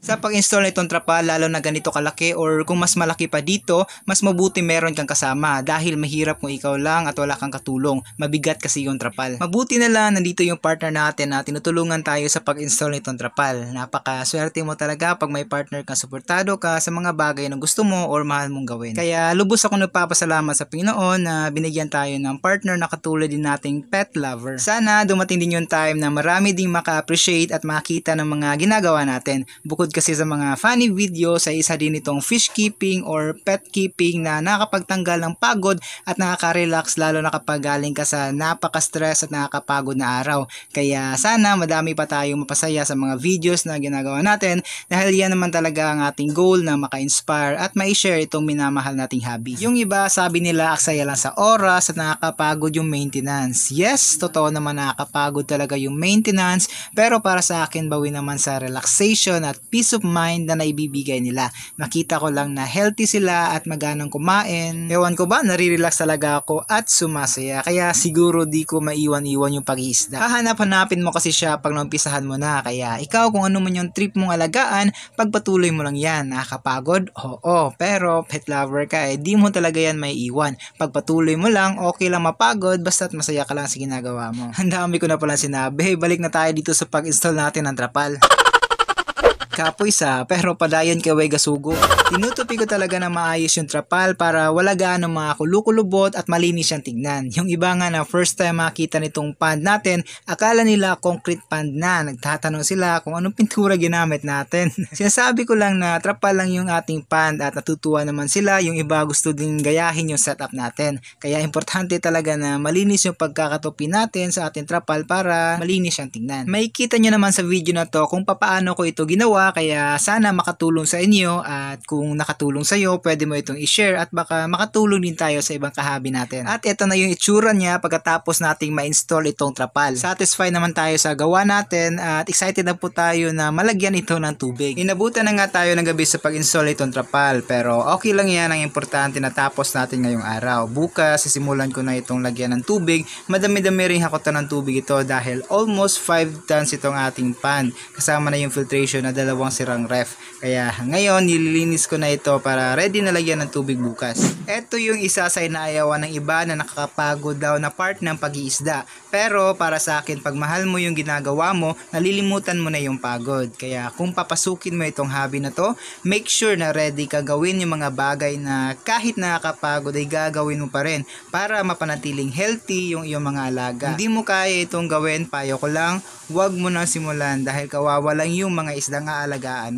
Sa pag-install nitong trapal, lalo na ganito kalaki or kung mas malaki pa dito, mas mabuti meron kang kasama dahil mahirap kung ikaw lang at wala kang katulong. Mabigat kasi yung trapal. Mabuti na lang nandito yung partner natin na tinutulungan tayo sa pag-install nitong trapal. Napakaswerte mo talaga pag may partner kang suportado ka sa mga bagay na gusto mo or mahal mong gawin. Kaya lubos ako nagpapasalamat sa Panginoon na binigyan tayo ng partner na katulad din nating pet lover. Sana dumating din yung time na marami ding maka-appreciate at makita ng mga ginagawa natin. Bukod kasi sa mga funny video, sa isa din itong fish keeping or pet keeping na nakakapagtanggal ng pagod at nakaka-relax lalo na kapag galing ka sa napaka-stress at nakakapagod na araw. Kaya sana madami pa tayong mapasaya sa mga videos na ginagawa natin dahil yan naman talaga ang ating goal na maka-inspire at ma-share itong minamahal nating hobby. Yung iba sabi nila aksaya lang sa oras at nakakapagod yung maintenance. Yes, totoo naman nakakapagod talaga yung maintenance, pero para sa akin bawi naman sa relaxation at peace of mind na naibibigay nila. Nakita ko lang na healthy sila at maganang kumain. Ewan ko ba, nare-relax talaga ako at sumasaya. Kaya siguro di ko maiwan-iwan yung pag-iisda. Hahanap-hanapin mo kasi siya pag naumpisahan mo na. Kaya ikaw kung ano man yung trip mong alagaan, pagpatuloy mo lang yan. Nakakapagod? Oo. Pero pet lover ka di mo talaga yan may iwan. Pagpatuloy mo lang, okay lang mapagod, basta't masaya ka lang sa ginagawa mo. Ang dami ko na pala sinabi. Balik na tayo dito sa pag-install natin ng trapal. Kapoy pero padayon kay way gasugo. Tinutupi ko talaga na maayos yung trapal para wala gaano mga kulukulubot at malinis siyang tignan. Yung iba nga na first time makita nitong pond natin, akala nila concrete pond na. Nagtatanong sila kung anong pintura ginamit natin. Sinasabi ko lang na trapal lang yung ating pond at natutuwa naman sila. Yung iba gusto din gayahin yung setup natin. Kaya importante talaga na malinis yung pagkakatupi natin sa ating trapal para malinis siyang tignan. May kita nyo naman sa video na to kung paano ko ito ginawa. Kaya sana makatulong sa inyo at kung nakatulong sa iyo, pwede mo itong i-share at baka makatulong din tayo sa ibang kahabi natin. At ito na yung itsura niya pagkatapos nating ma-install itong trapal. Satisfied naman tayo sa gawa natin at excited na po tayo na malagyan ito ng tubig. Inabutan na nga tayo ng gabi sa pag-install itong trapal pero okay lang yan. Ang importante natapos natin ngayong araw. Bukas sisimulan ko na itong lagyan ng tubig. Madami-dami rin hakotan ng tubig ito dahil almost 5 tons itong ating pan. Kasama na yung filtration na dalawang sirang ref. Kaya ngayon nililinis ko na ito para ready na lagyan ng tubig bukas. Ito yung isa sa inaayawan ng iba na nakakapagod daw na part ng pag-iisda. Pero para sa akin pag mahal mo yung ginagawa mo, nalilimutan mo na yung pagod. Kaya kung papasukin mo itong hobby na to, make sure na ready ka gawin yung mga bagay na kahit nakakapagod ay gagawin mo pa rin para mapanatiling healthy yung iyong mga alaga. Hindi mo kaya itong gawin, payo ko lang, huwag mo nang simulan dahil kawawa lang yung mga isdang aalagaan mo.